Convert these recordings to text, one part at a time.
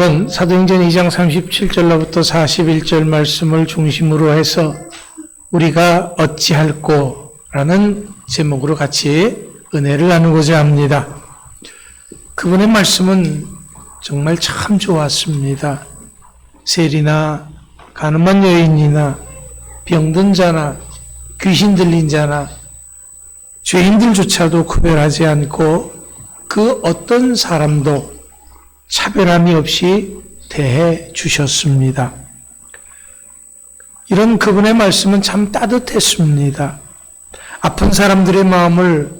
오늘은 사도행전 2장 37절로부터 41절 말씀을 중심으로 해서 우리가 어찌할꼬 라는 제목으로 같이 은혜를 나누고자 합니다. 그분의 말씀은 정말 참 좋았습니다. 세리나 가늠한 여인이나 병든 자나 귀신 들린 자나 죄인들조차도 구별하지 않고 그 어떤 사람도 차별함이 없이 대해 주셨습니다. 이런 그분의 말씀은 참 따뜻했습니다. 아픈 사람들의 마음을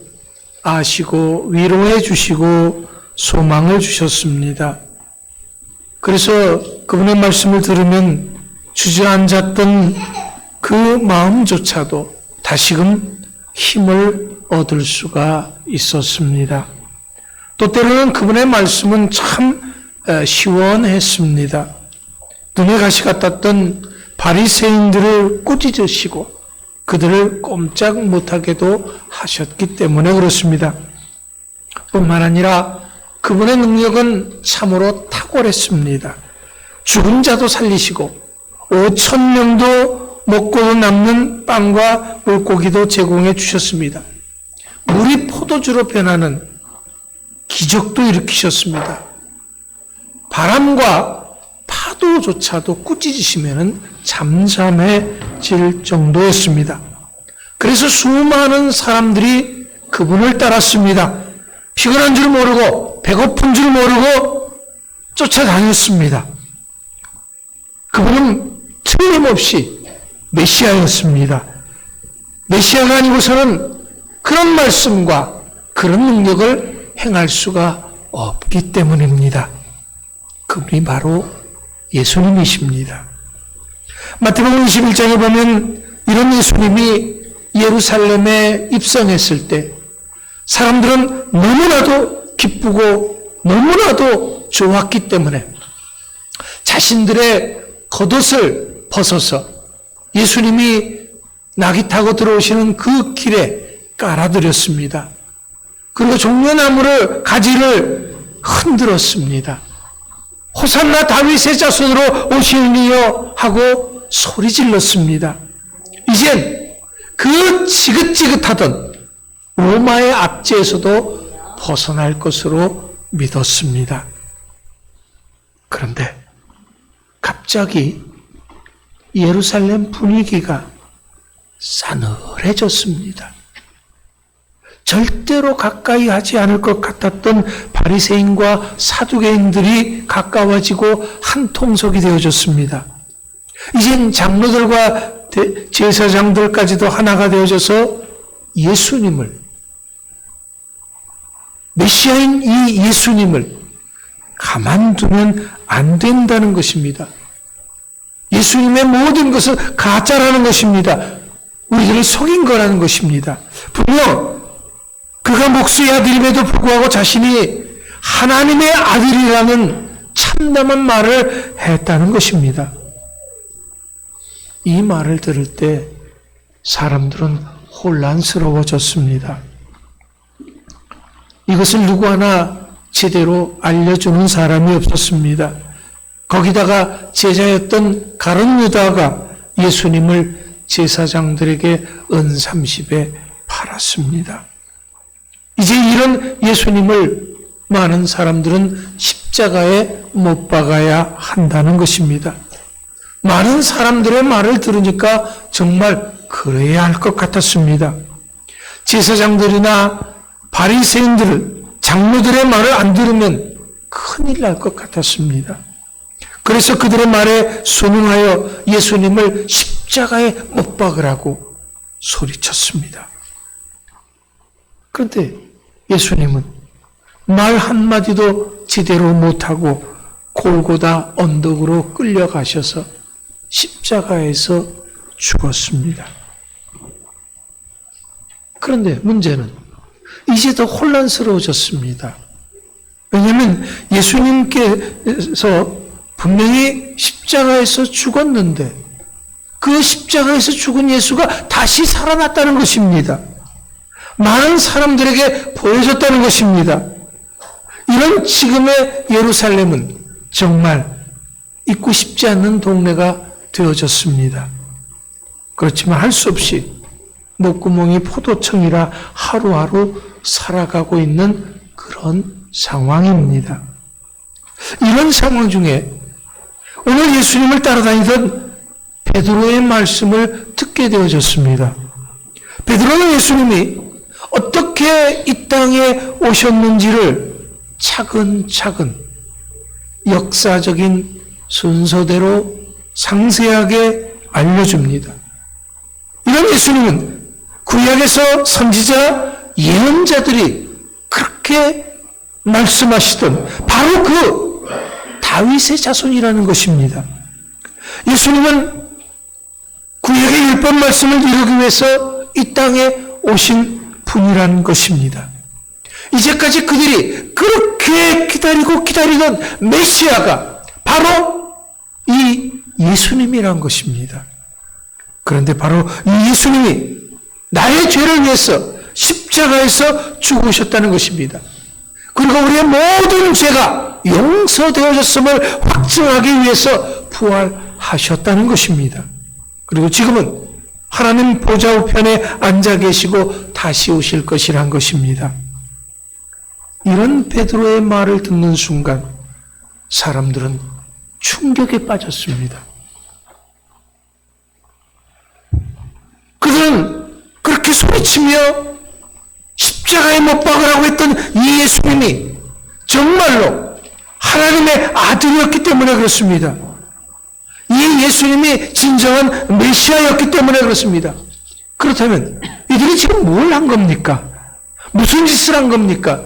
아시고 위로해 주시고 소망을 주셨습니다. 그래서 그분의 말씀을 들으면 주저앉았던 그 마음조차도 다시금 힘을 얻을 수가 있었습니다. 또 때로는 그분의 말씀은 참 시원했습니다. 눈에 가시 같았던 바리새인들을 꾸짖으시고 그들을 꼼짝 못하게도 하셨기 때문에 그렇습니다. 뿐만 아니라 그분의 능력은 참으로 탁월했습니다. 죽은 자도 살리시고 5,000명도 먹고도 남는 빵과 물고기도 제공해 주셨습니다. 물이 포도주로 변하는 기적도 일으키셨습니다. 바람과 파도조차도 꾸짖으시면 잠잠해질 정도였습니다. 그래서 수많은 사람들이 그분을 따랐습니다. 피곤한 줄 모르고 배고픈 줄 모르고 쫓아다녔습니다. 그분은 틀림없이 메시아였습니다. 메시아가 아니고서는 그런 말씀과 그런 능력을 행할 수가 없기 때문입니다. 그분이 바로 예수님이십니다. 마태복음 21장에 보면 이런 예수님이 예루살렘에 입성했을 때 사람들은 너무나도 기쁘고 너무나도 좋았기 때문에 자신들의 겉옷을 벗어서 예수님이 낙이 타고 들어오시는 그 길에 깔아드렸습니다. 그리고 종려나무를 가지를 흔들었습니다. 호산나 다윗의 자손으로 오시는 이여 하고 소리 질렀습니다. 이젠 그 지긋지긋하던 로마의 압제에서도 벗어날 것으로 믿었습니다. 그런데 갑자기 예루살렘 분위기가 싸늘해졌습니다. 절대로 가까이 하지 않을 것 같았던 바리새인과 사두개인들이 가까워지고 한 통속이 되어졌습니다. 이젠 장로들과 제사장들까지도 하나가 되어져서 예수님을, 메시아인 이 예수님을 가만두면 안 된다는 것입니다. 예수님의 모든 것은 가짜라는 것입니다. 우리들을 속인 거라는 것입니다. 분명 그가 목수의 아들임에도 불구하고 자신이 하나님의 아들이라는 참담한 말을 했다는 것입니다. 이 말을 들을 때 사람들은 혼란스러워졌습니다. 이것을 누구 하나 제대로 알려주는 사람이 없었습니다. 거기다가 제자였던 가룟 유다가 예수님을 제사장들에게 은 30에 팔았습니다. 이제 이런 예수님을 많은 사람들은 십자가에 못 박아야 한다는 것입니다. 많은 사람들의 말을 들으니까 정말 그래야 할 것 같았습니다. 제사장들이나 바리새인들, 장로들의 말을 안 들으면 큰일 날 것 같았습니다. 그래서 그들의 말에 순응하여 예수님을 십자가에 못 박으라고 소리쳤습니다. 그런데 예수님은 말 한마디도 제대로 못하고 골고다 언덕으로 끌려가셔서 십자가에서 죽었습니다. 그런데 문제는 이제 더 혼란스러워졌습니다. 왜냐하면 예수님께서 분명히 십자가에서 죽었는데 그 십자가에서 죽은 예수가 다시 살아났다는 것입니다. 많은 사람들에게 보여줬다는 것입니다. 이런 지금의 예루살렘은 정말 잊고 싶지 않는 동네가 되어졌습니다. 그렇지만 할 수 없이 목구멍이 포도청이라 하루하루 살아가고 있는 그런 상황입니다. 이런 상황 중에 오늘 예수님을 따라다니던 베드로의 말씀을 듣게 되어졌습니다. 베드로는 예수님이 어떻게 이 땅에 오셨는지를 차근차근 역사적인 순서대로 상세하게 알려줍니다. 이런 예수님은 구약에서 선지자 예언자들이 그렇게 말씀하시던 바로 그 다윗의 자손이라는 것입니다. 예수님은 구약의 율법 말씀을 이루기 위해서 이 땅에 오신 분이라는 것입니다. 이제까지 그들이 그렇게 기다리던 메시아가 바로 이 예수님이란 것입니다. 그런데 바로 이 예수님이 나의 죄를 위해서 십자가에서 죽으셨다는 것입니다. 그리고 우리의 모든 죄가 용서되어졌음을 확증하기 위해서 부활하셨다는 것입니다. 그리고 지금은 하나님 보좌 우편에 앉아 계시고 다시 오실 것이란 것입니다. 이런 베드로의 말을 듣는 순간 사람들은 충격에 빠졌습니다. 그들은 그렇게 소리치며 십자가에 못 박으라고 했던 이 예수님이 정말로 하나님의 아들이었기 때문에 그렇습니다. 이 예수님이 진정한 메시아였기 때문에 그렇습니다. 그렇다면 이들이 지금 뭘 한 겁니까? 무슨 짓을 한 겁니까?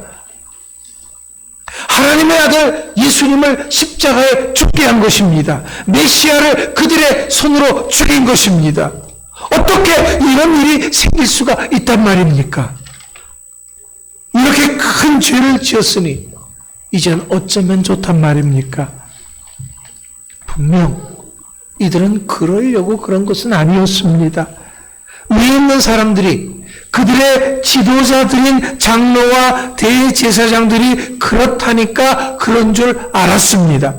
하나님의 아들 예수님을 십자가에 죽게 한 것입니다. 메시아를 그들의 손으로 죽인 것입니다. 어떻게 이런 일이 생길 수가 있단 말입니까? 이렇게 큰 죄를 지었으니 이젠 어쩌면 좋단 말입니까? 분명 이들은 그러려고 그런 것은 아니었습니다. 위에 있는 사람들이 그들의 지도자들인 장로와 대제사장들이 그렇다니까 그런 줄 알았습니다.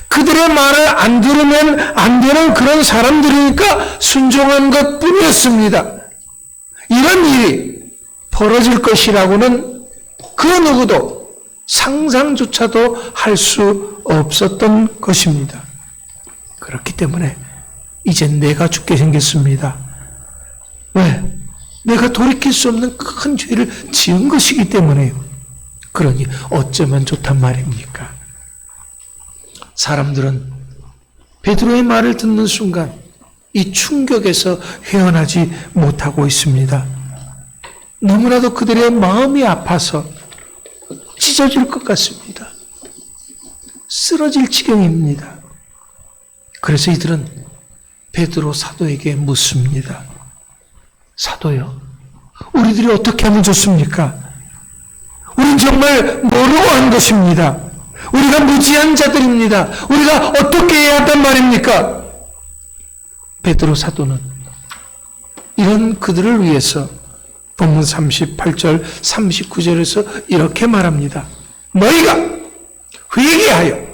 그들의 말을 안 들으면 안 되는 그런 사람들이니까 순종한 것뿐이었습니다. 이런 일이 벌어질 것이라고는 그 누구도 상상조차도 할 수 없었던 것입니다. 그렇기 때문에 이젠 내가 죽게 생겼습니다. 왜? 내가 돌이킬 수 없는 큰 죄를 지은 것이기 때문에요. 그러니 어쩌면 좋단 말입니까? 사람들은 베드로의 말을 듣는 순간 이 충격에서 헤어나지 못하고 있습니다. 너무나도 그들의 마음이 아파서 찢어질 것 같습니다. 쓰러질 지경입니다. 그래서 이들은 베드로 사도에게 묻습니다. 사도요, 우리들이 어떻게 하면 좋습니까? 우린 정말 모르고 한 것입니다. 우리가 무지한 자들입니다. 우리가 어떻게 해야 한단 말입니까? 베드로 사도는 이런 그들을 위해서 본문 38절, 39절에서 이렇게 말합니다. 너희가 회개하여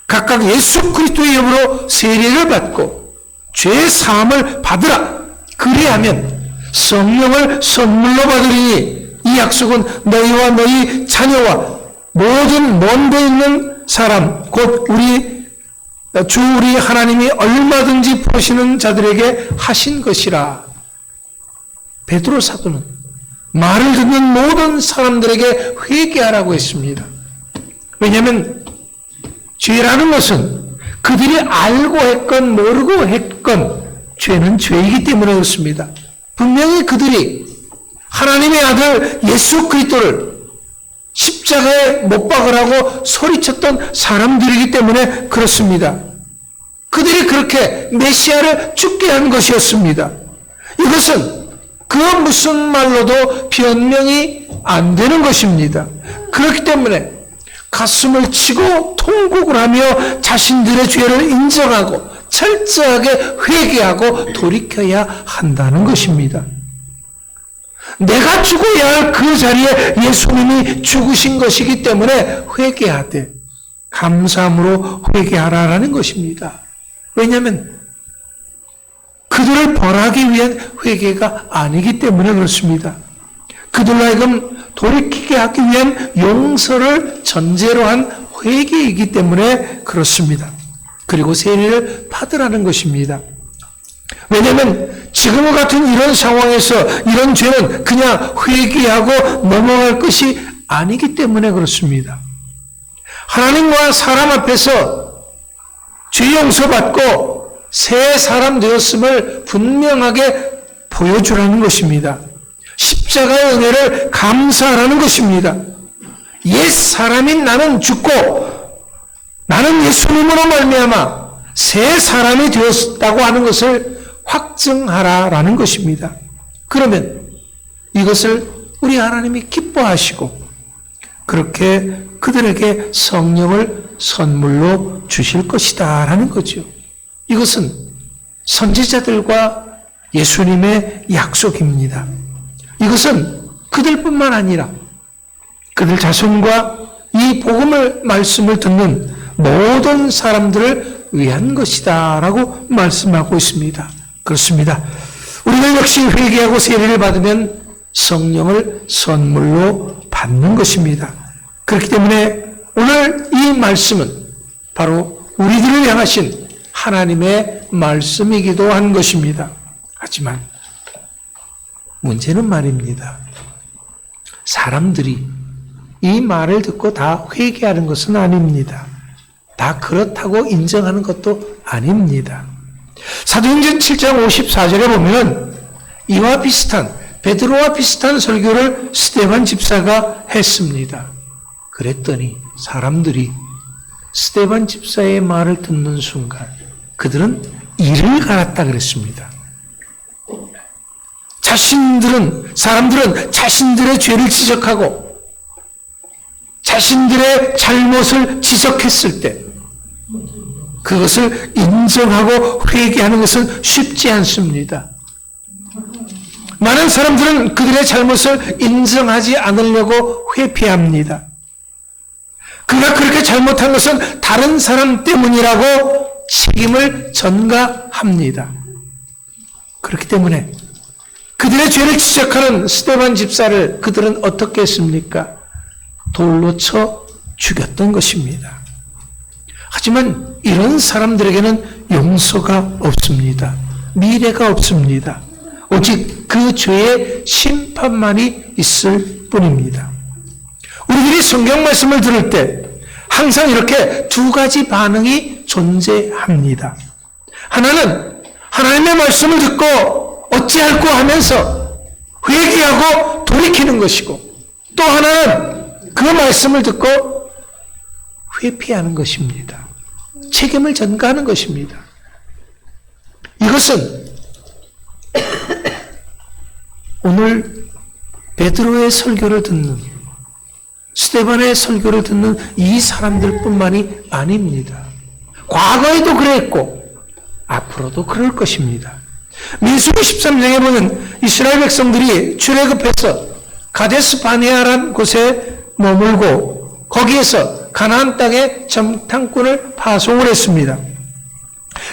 각각 예수 그리스도의 이름으로 세례를 받고 죄 사함을 받으라. 그리하면 성령을 선물로 받으리니 이 약속은 너희와 너희 자녀와 모든 먼데 있는 사람 곧 우리 하나님이 얼마든지 보시는 자들에게 하신 것이라. 베드로 사도는 말을 듣는 모든 사람들에게 회개하라고 했습니다. 왜냐하면 죄라는 것은 그들이 알고 했건 모르고 했건 죄는 죄이기 때문에 그렇습니다. 분명히 그들이 하나님의 아들 예수 그리스도를 십자가에 못 박으라고 소리쳤던 사람들이기 때문에 그렇습니다. 그들이 그렇게 메시아를 죽게 한 것이었습니다. 이것은 그 무슨 말로도 변명이 안 되는 것입니다. 그렇기 때문에 가슴을 치고 통곡을 하며 자신들의 죄를 인정하고 철저하게 회개하고 돌이켜야 한다는 것입니다. 내가 죽어야 할 그 자리에 예수님이 죽으신 것이기 때문에 회개하되 감사함으로 회개하라라는 것입니다. 왜냐하면 그들을 벌하기 위한 회개가 아니기 때문에 그렇습니다. 그들로 하여금 돌이키게 하기 위한 용서를 전제로 한 회개이기 때문에 그렇습니다. 그리고 세례를 받으라는 것입니다. 왜냐하면 지금과 같은 이런 상황에서 이런 죄는 그냥 회개하고 넘어갈 것이 아니기 때문에 그렇습니다. 하나님과 사람 앞에서 죄 용서받고 새 사람 되었음을 분명하게 보여주라는 것입니다. 십자가의 은혜를 감사하라는 것입니다. 옛 사람인 나는 죽고 나는 예수님으로 말미암아 새 사람이 되었다고 하는 것을 확증하라라는 것입니다. 그러면 이것을 우리 하나님이 기뻐하시고 그렇게 그들에게 성령을 선물로 주실 것이다 라는 거죠. 이것은 선지자들과 예수님의 약속입니다. 이것은 그들뿐만 아니라 그들 자손과 이 복음을 말씀을 듣는 모든 사람들을 위한 것이다 라고 말씀하고 있습니다. 그렇습니다. 우리가 역시 회개하고 세례를 받으면 성령을 선물로 받는 것입니다. 그렇기 때문에 오늘 이 말씀은 바로 우리들을 향하신 하나님의 말씀이기도 한 것입니다. 하지만 문제는 말입니다. 사람들이 이 말을 듣고 다 회개하는 것은 아닙니다. 다 그렇다고 인정하는 것도 아닙니다. 사도행전 7장 54절에 보면 이와 비슷한 베드로와 비슷한 설교를 스데반 집사가 했습니다. 그랬더니 사람들이 스데반 집사의 말을 듣는 순간 그들은 이를 갈았다 그랬습니다. 사람들은 자신들의 죄를 지적하고 자신들의 잘못을 지적했을 때 그것을 인정하고 회개하는 것은 쉽지 않습니다. 많은 사람들은 그들의 잘못을 인정하지 않으려고 회피합니다. 그가 그렇게 잘못한 것은 다른 사람 때문이라고 책임을 전가합니다. 그렇기 때문에 그들의 죄를 지적하는 스데반 집사를 그들은 어떻게 했습니까? 돌로 쳐 죽였던 것입니다. 하지만 이런 사람들에게는 용서가 없습니다. 미래가 없습니다. 오직 그 죄의 심판만이 있을 뿐입니다. 우리들이 성경 말씀을 들을 때 항상 이렇게 두 가지 반응이 존재합니다. 하나는 하나님의 말씀을 듣고 어찌할꼬 하면서 회개하고 돌이키는 것이고, 또 하나는 그 말씀을 듣고 회피하는 것입니다. 책임을 전가하는 것입니다. 이것은 오늘 베드로의 설교를 듣는, 스데반의 설교를 듣는 이 사람들뿐만이 아닙니다. 과거에도 그랬고 앞으로도 그럴 것입니다. 민수기 13장에 보면 이스라엘 백성들이 출애굽해서 가데스 바네아라는 곳에 머물고 거기에서 가나안 땅에 정탐꾼을 파송을 했습니다.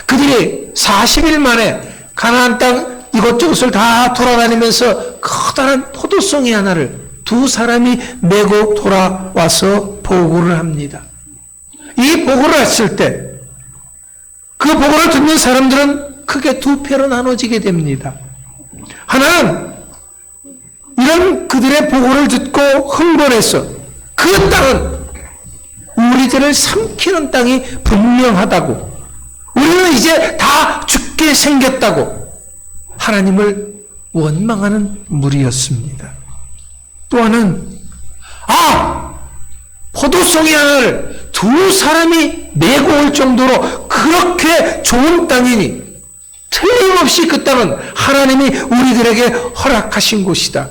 그들이 40일 만에 가나안 땅 이것저것을 다 돌아다니면서 커다란 포도송이 하나를 두 사람이 메고 돌아와서 보고를 합니다. 이 보고를 했을 때 그 보고를 듣는 사람들은 크게 두 패로 나눠지게 됩니다. 하나는 이런 그들의 보고를 듣고 흥분해서 그 땅은 우리들을 삼키는 땅이 분명하다고, 우리는 이제 다 죽게 생겼다고 하나님을 원망하는 무리였습니다. 또 하나는 포도송이 하나를 두 사람이 메고 올 정도로 그렇게 좋은 땅이니 틀림없이 그 땅은 하나님이 우리들에게 허락하신 곳이다.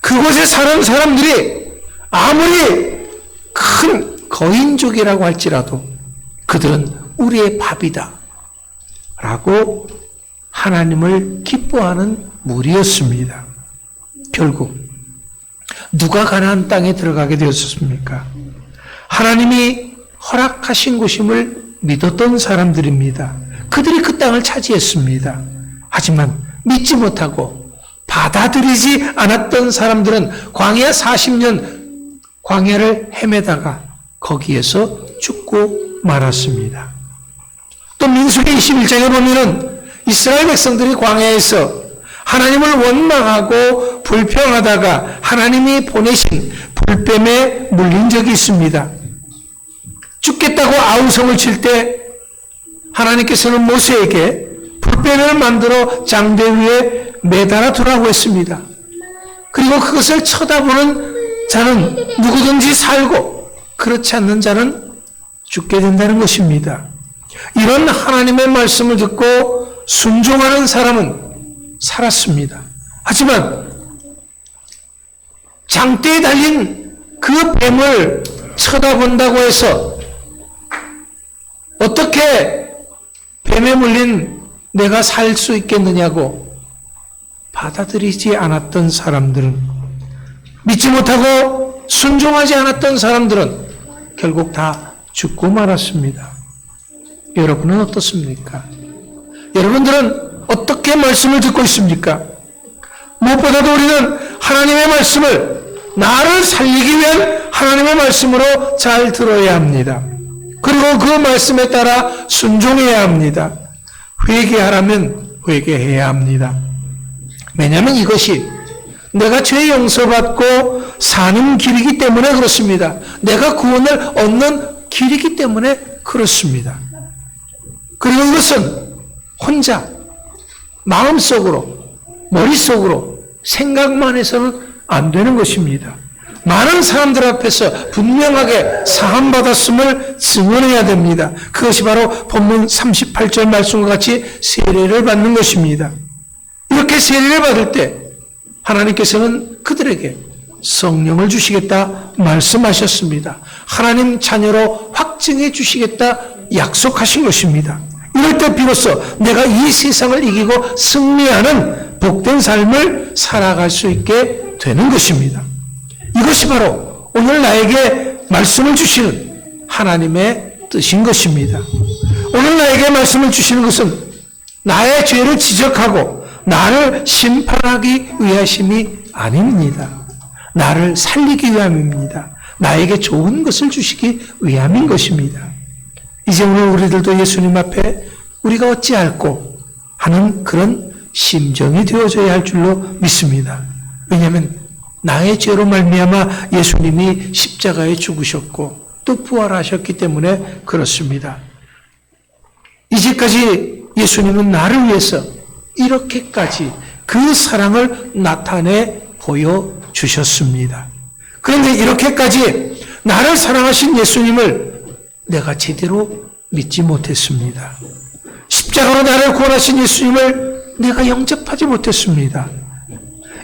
그곳에 사는 사람들이 아무리 큰 거인족이라고 할지라도 그들은 우리의 밥이다 라고 하나님을 기뻐하는 무리였습니다. 결국 누가 가나안 땅에 들어가게 되었습니까? 하나님이 허락하신 곳임을 믿었던 사람들입니다. 그들이 그 땅을 차지했습니다. 하지만 믿지 못하고 받아들이지 않았던 사람들은 광야 40년 광야를 헤매다가 거기에서 죽고 말았습니다. 또 민수기 21장에 보면은 이스라엘 백성들이 광야에서 하나님을 원망하고 불평하다가 하나님이 보내신 불뱀에 물린 적이 있습니다. 죽겠다고 아우성을 칠 때 하나님께서는 모세에게 불뱀을 만들어 장대 위에 매달아 두라고 했습니다. 그리고 그것을 쳐다보는 자는 누구든지 살고 그렇지 않는 자는 죽게 된다는 것입니다. 이런 하나님의 말씀을 듣고 순종하는 사람은 살았습니다. 하지만 장대에 달린 그 뱀을 쳐다본다고 해서 어떻게 뱀에 물린 내가 살 수 있겠느냐고 받아들이지 않았던 사람들은, 믿지 못하고 순종하지 않았던 사람들은 결국 다 죽고 말았습니다. 여러분은 어떻습니까? 여러분들은 어떻게 말씀을 듣고 있습니까? 무엇보다도 우리는 하나님의 말씀을 나를 살리기 위한 하나님의 말씀으로 잘 들어야 합니다. 그리고 그 말씀에 따라 순종해야 합니다. 회개하라면 회개해야 합니다. 왜냐하면 이것이 내가 죄 용서받고 사는 길이기 때문에 그렇습니다. 내가 구원을 얻는 길이기 때문에 그렇습니다. 그리고 이것은 혼자 마음속으로 머릿속으로 생각만 해서는 안 되는 것입니다. 많은 사람들 앞에서 분명하게 사함받았음을 증언해야 됩니다. 그것이 바로 본문 38절 말씀과 같이 세례를 받는 것입니다. 이렇게 세례를 받을 때 하나님께서는 그들에게 성령을 주시겠다 말씀하셨습니다. 하나님 자녀로 확증해 주시겠다 약속하신 것입니다. 이럴 때 비로소 내가 이 세상을 이기고 승리하는 복된 삶을 살아갈 수 있게 되는 것입니다. 이것이 바로 오늘 나에게 말씀을 주시는 하나님의 뜻인 것입니다. 오늘 나에게 말씀을 주시는 것은 나의 죄를 지적하고 나를 심판하기 위하심이 아닙니다. 나를 살리기 위함입니다. 나에게 좋은 것을 주시기 위함인 것입니다. 이제 오늘 우리들도 예수님 앞에 우리가 어찌할꼬 하는 그런 심정이 되어져야 할 줄로 믿습니다. 왜냐하면 나의 죄로 말미암아 예수님이 십자가에 죽으셨고 또 부활하셨기 때문에 그렇습니다. 이제까지 예수님은 나를 위해서 이렇게까지 그 사랑을 나타내 보여주셨습니다. 그런데 이렇게까지 나를 사랑하신 예수님을 내가 제대로 믿지 못했습니다. 십자가로 나를 구원하신 예수님을 내가 영접하지 못했습니다.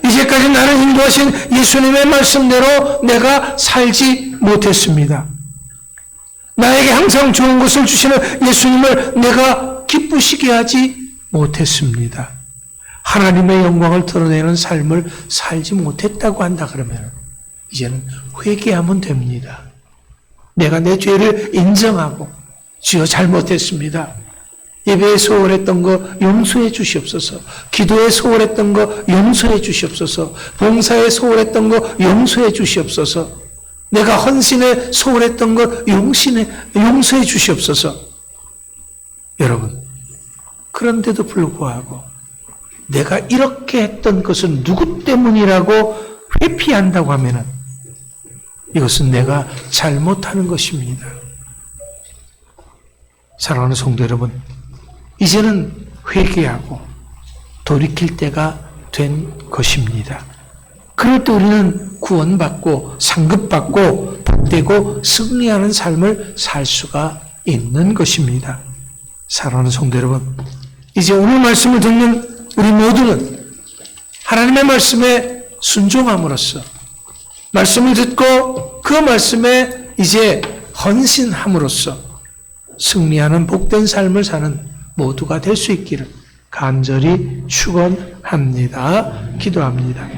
이제까지 나를 인도하신 예수님의 말씀대로 내가 살지 못했습니다. 나에게 항상 좋은 것을 주시는 예수님을 내가 기쁘시게 하지 못했습니다. 하나님의 영광을 드러내는 삶을 살지 못했다고 한다 그러면 이제는 회개하면 됩니다. 내가 내 죄를 인정하고 주여 잘못했습니다. 예배에 소홀했던 거 용서해 주시옵소서. 기도에 소홀했던 거 용서해 주시옵소서. 봉사에 소홀했던 거 용서해 주시옵소서. 내가 헌신에 소홀했던 거 용서해 주시옵소서. 여러분, 그런데도 불구하고 내가 이렇게 했던 것은 누구 때문이라고 회피한다고 하면은 이것은 내가 잘못하는 것입니다. 사랑하는 성도 여러분, 이제는 회개하고 돌이킬 때가 된 것입니다. 그럴 때 우리는 구원받고 상급받고 복되고 승리하는 삶을 살 수가 있는 것입니다. 사랑하는 성도 여러분, 이제 오늘 말씀을 듣는 우리 모두는 하나님의 말씀에 순종함으로써 말씀을 듣고 그 말씀에 이제 헌신함으로써 승리하는 복된 삶을 사는 모두가 될 수 있기를 간절히 축원합니다. 기도합니다.